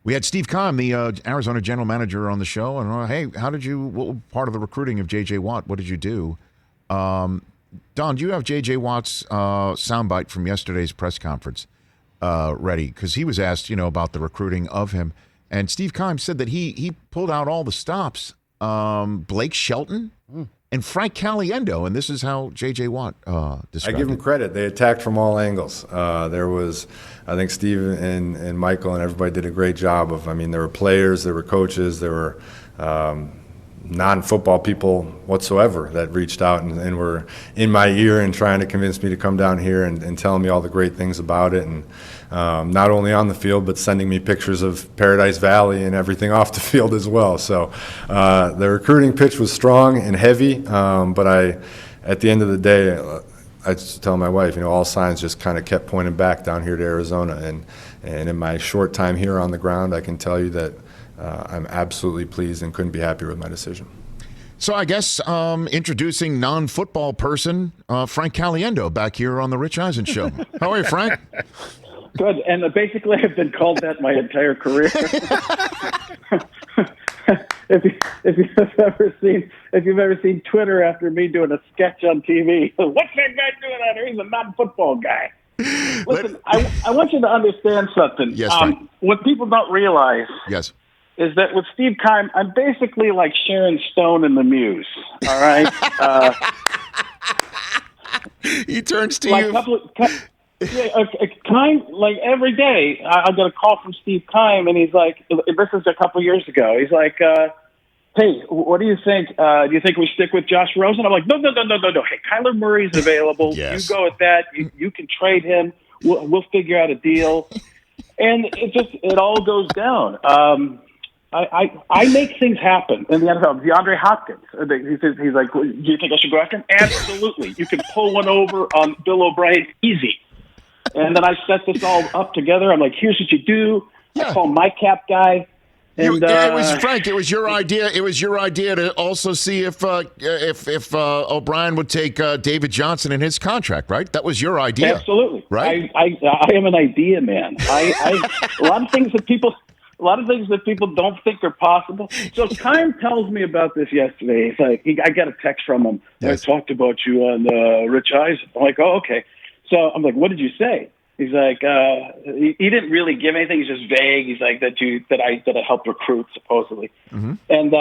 We had Steve Keim, the Arizona general manager, on the show. And hey, what was part of the recruiting of J.J. Watt? What did you do? Don, do you have J.J. Watt's soundbite from yesterday's press conference ready? Because he was asked, about the recruiting of him. And Steve Keim said that he pulled out all the stops. Blake Shelton and Frank Caliendo, and this is how J.J. Watt described I give them credit. They attacked from all angles. I think Steve and Michael and everybody did a great job of, there were players, there were coaches, there were non-football people whatsoever that reached out and were in my ear and trying to convince me to come down here and telling me all the great things about it. And not only on the field, but sending me pictures of Paradise Valley and everything off the field as well. So the recruiting pitch was strong and heavy, but at the end of the day, I just tell my wife, all signs just kind of kept pointing back down here to Arizona. And in my short time here on the ground, I can tell you that I'm absolutely pleased and couldn't be happier with my decision. So I guess introducing non-football person Frank Caliendo back here on the Rich Eisen Show. How are you, Frank? Good, and basically I've been called that my entire career. If you've ever seen Twitter after me doing a sketch on TV, what's that guy doing out here? He's a non-football guy. Listen, I want you to understand something. Yes, Frank. What people don't realize is that with Steve Keim, I'm basically like Sharon Stone in The Muse. All right. He turns to like you. Keim, like every day, I get a call from Steve Keim, and he's like, this is a couple years ago. He's like, hey, what do you think? Do you think we stick with Josh Rosen? I'm like, no. Hey, Kyler Murray's available. Yes. You go with that. You can trade him. We'll figure out a deal. And it all goes down. I make things happen in the NFL. DeAndre Hopkins, he's like, do you think I should go after him? Absolutely. You can pull one over on Bill O'Brien easy. And then I set this all up together. I'm like, here's what you do. I call my cap guy. And, it was Frank. It was your idea. It was your idea to also see if O'Brien would take David Johnson in his contract, right? That was your idea. Absolutely. Right. I am an idea man. A lot of things that people don't think are possible. So Keim tells me about this yesterday. He's like, I got a text from him. Yes. I talked about you on Rich Eisen. I'm like, oh, okay. So I'm like, what did you say? He's like, he didn't really give anything. He's just vague. He's like that I helped recruit supposedly. Mm-hmm. And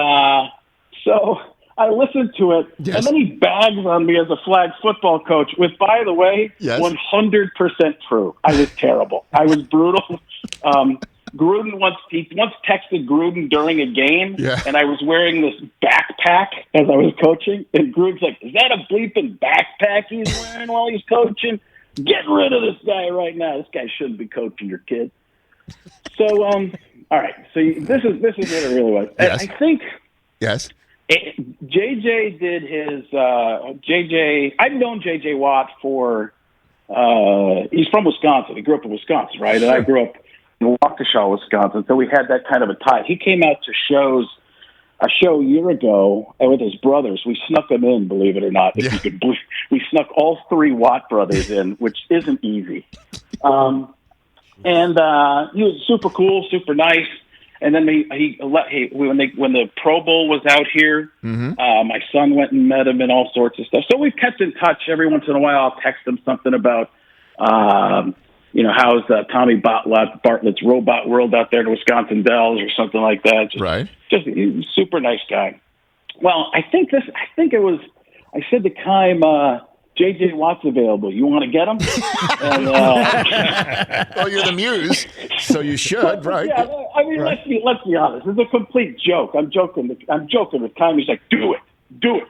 so I listened to it, and then he bags on me as a flag football coach. With, by the way, 100% true. I was terrible. I was brutal. Gruden once texted Gruden during a game, and I was wearing this backpack as I was coaching, and Gruden's like, "Is that a bleeping backpack he's wearing while he's coaching? Get rid of this guy right now. This guy shouldn't be coaching your kid." So, all right. So this is what it really was. Yes. I think. Yes. JJ did his. JJ. I've known JJ Watt for. He's from Wisconsin. He grew up in Wisconsin, right? And I grew up in Waukesha, Wisconsin. So we had that kind of a tie. He came out to a show a year ago with his brothers. We snuck them in, believe it or not. If you could believe, we snuck all three Watt brothers in, which isn't easy. And he was super cool, super nice. And then when the Pro Bowl was out here, my son went and met him and all sorts of stuff. So we've kept in touch. Every once in a while, I'll text him something about, how's Tommy Bartlett's Robot World out there in Wisconsin Dells or something like that. Just a super nice guy. Well, I said to Keim, J.J. Watt's available. You want to get him? And, well, you're the Muse, so you should, right? Yeah, I mean, let's be honest. It's a complete joke. I'm joking with Keim. He's like, do it.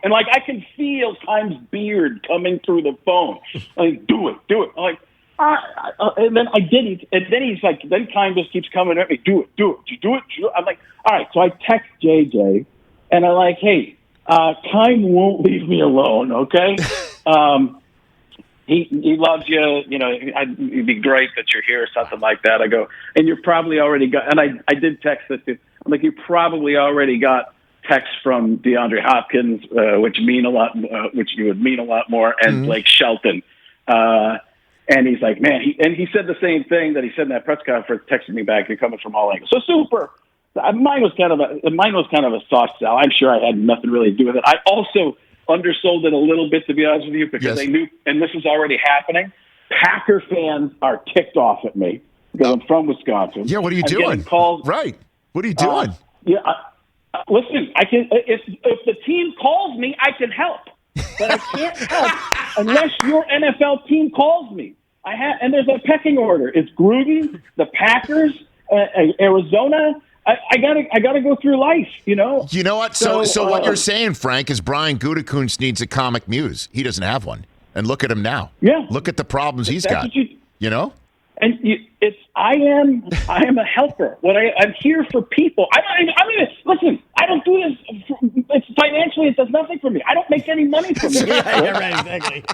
And like, I can feel Keim's beard coming through the phone. Like, do it. I'm like, and then I didn't. And then he's like, then Keim just keeps coming at me. Do it. You do it. I'm like, all right. So I text JJ, and I'm like, hey, Keim won't leave me alone. Okay. He loves you. It'd be great that you're here or something like that. I go, and you're probably already got. And I did text this too. I'm like, you probably already got texts from DeAndre Hopkins, which you would mean a lot more, and Blake Shelton. And he's like, man, he said the same thing that he said in that press conference, texting me back, you're coming from all angles. So super. Mine was kind of a soft sell. I'm sure I had nothing really to do with it. I also undersold it a little bit, to be honest with you, because they knew, and this is already happening, Packer fans are ticked off at me because I'm from Wisconsin. Yeah, what are you doing? Right. What are you doing? Listen, I can if the team calls me, I can help. But I can't help unless your NFL team calls me. And there's a pecking order. It's Gruden, the Packers, Arizona. I gotta go through life, You know what? So what you're saying, Frank, is Brian Gutekunst needs a comic muse. He doesn't have one, and look at him now. Yeah, look at the problems he's got. And I am a helper. I'm here for people. Listen. I don't do this. It's financially, it does nothing for me. I don't make any money from it. Yeah, right, exactly.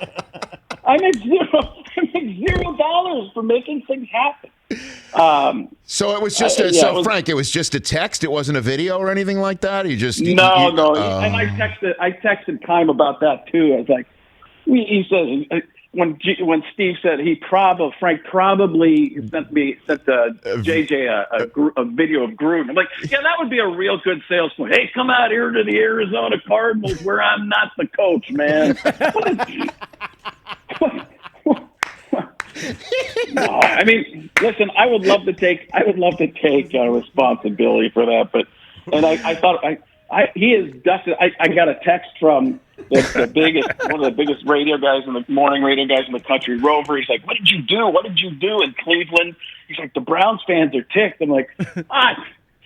I make $0 for making things happen. So it was just Frank, it was just a text. It wasn't a video or anything like that. He just no. And I texted Kime about that too. I was like, he says. When Steve said Frank probably sent JJ a video of Gruden. I'm like, yeah, that would be a real good sales point. Hey, come out here to the Arizona Cardinals where I'm not the coach, man. No, I mean, listen, I would love to take responsibility for that, but I thought he is dusted. I got a text from one of the biggest morning radio guys in the country, Rover. He's like, what did you do in Cleveland? He's like, the Browns fans are ticked. I'm like,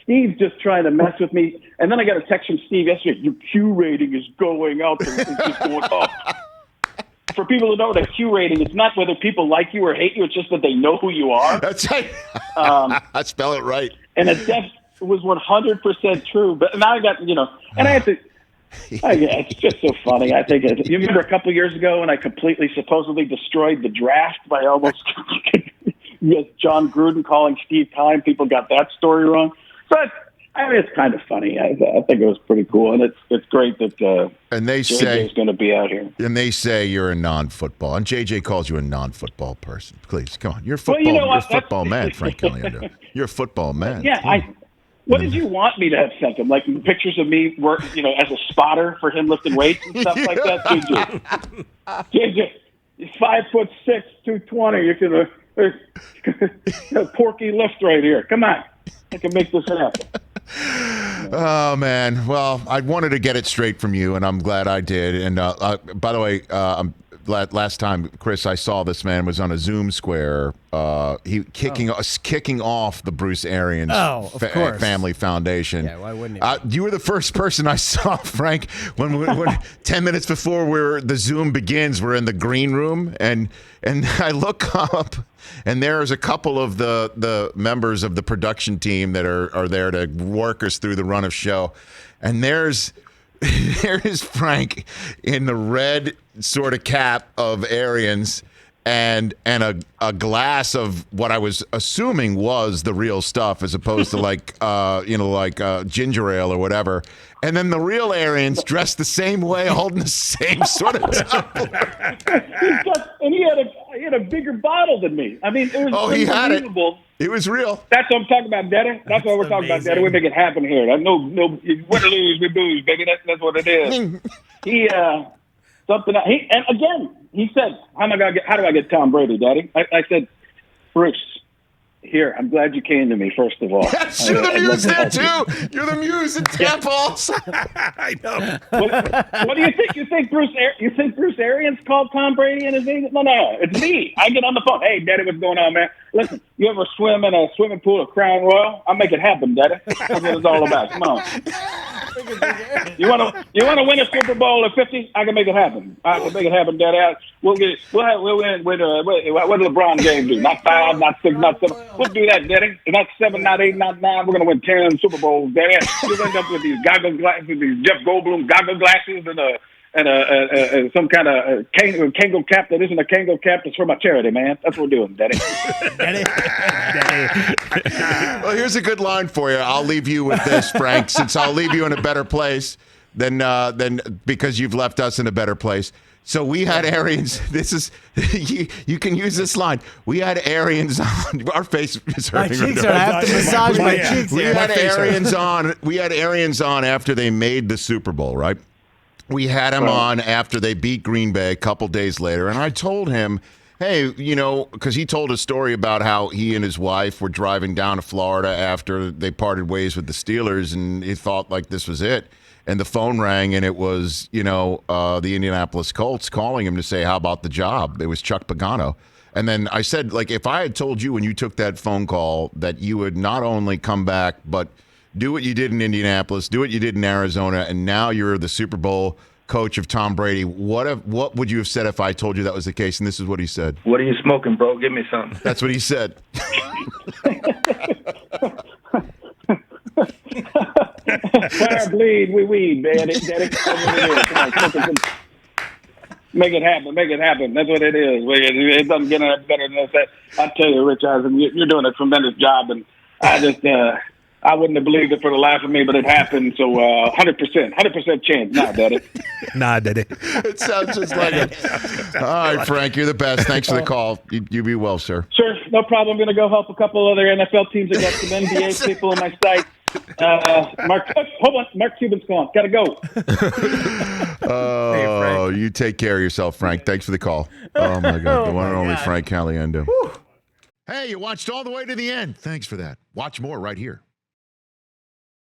Steve's just trying to mess with me. And then I got a text from Steve yesterday. Your Q rating is going up. It's just going up. For people who know that Q rating, it's not whether people like you or hate you. It's just that they know who you are. That's right. I spell it right. And it was 100% true. But now I got, and I had to. It's just so funny. I think you remember a couple years ago when I supposedly destroyed the draft by almost John Gruden calling Steve Keim. People got that story wrong. So it's kind of funny. I think it was pretty cool, and it's great that and they JJ say is going to be out here. And they say you're a non-football, and JJ calls you a non-football person. Please come on, you're a football. Well, you're a football man, Frank Caliendo. You're a football man. Yeah, What did you want me to have sent him? Like pictures of me work, as a spotter for him lifting weights and stuff like that? JJ, 5'6", 220. You can Porky lift right here. Come on, I can make this happen. Oh man, well, I wanted to get it straight from you, and I'm glad I did. And by the way, last time, Chris, I saw this man was on a Zoom square. He kicking off the Bruce Arians Family Foundation. Yeah, why wouldn't he? You were the first person I saw, Frank, when 10 minutes before the Zoom begins, we're in the green room, and I look up, and there's a couple of the members of the production team that are there to work us through the run of show, and there is Frank in the red sort of cap of Arians and a glass of what I was assuming was the real stuff as opposed to like ginger ale or whatever. And then the real Arians dressed the same way, holding the same sort of tumbler. And he had a bigger bottle than me. I mean, it was he had it. unbelievable. It was real. That's what I'm talking about, Daddy. That's what we're talking about, Daddy. We make it happen here. No, win or lose, we lose, baby. That's what it is. And again, he said, "How do I get Tom Brady, Daddy?" I said, "Bruce, here. I'm glad you came to me. First of all, yes, you're the muse there too. You're the muse in Temples." I know. What do you think? You think Bruce Arians called Tom Brady in his name? No, it's me. I get on the phone. Hey, Daddy, what's going on, man? Listen, you ever swim in a swimming pool at Crown Royal? I'll make it happen, Daddy. That's what it's all about. Come on. You want to win a Super Bowl at 50? I can make it happen. I can make it happen, Daddy. We'll win. What did LeBron James do? Not 5, not 6, not 7. We'll do that, Daddy. Not 7, not 8, not 9. We're gonna win 10 Super Bowls, Daddy. You'll end up with these goggle glasses, these Jeff Goldblum goggle glasses, and some kind of Kango cap that isn't a Kango cap. That's for my charity, man. That's what we're doing, Daddy. Daddy. Well, here's a good line for you. I'll leave you with this, Frank, since I'll leave you in a better place. then because you've left us in a better place. So we had Arians. This is you can use this line. We had Arians on. Our face is My hurting. cheeks are. I have to massage my cheeks. We here. had Arians on. We had Arians on after they made the Super Bowl, right? We had him on after they beat Green Bay a couple days later, and I told him, hey, because he told a story about how he and his wife were driving down to Florida after they parted ways with the Steelers, and he thought like this was it. And the phone rang, and it was, the Indianapolis Colts calling him to say, how about the job? It was Chuck Pagano. And then I said, like, if I had told you when you took that phone call that you would not only come back, but do what you did in Indianapolis, do what you did in Arizona, and now you're the Super Bowl coach of Tom Brady, what would you have said if I told you that was the case? And this is what he said. What are you smoking, bro? Give me something. That's what he said. Fire, bleed, we weed, man. That's what it is. Come on, make it happen. Make it happen. That's what it is. It doesn't get any better than that. I tell you, Rich Eisen, you're doing a tremendous job, and I wouldn't have believed it for the life of me, but it happened. So 100% chance. Nah, Daddy. Nah, Daddy. It sounds just like it. All right, Frank, you're the best. Thanks for the call. You be well, sir. Sure, no problem. I'm going to go help a couple other NFL teams. I got some NBA people in my sight. Mark Cuban's gone. Got to go. Oh, you take care of yourself, Frank. Thanks for the call. Oh, my God. The one and only Frank Caliendo. Hey, you watched all the way to the end. Thanks for that. Watch more right here.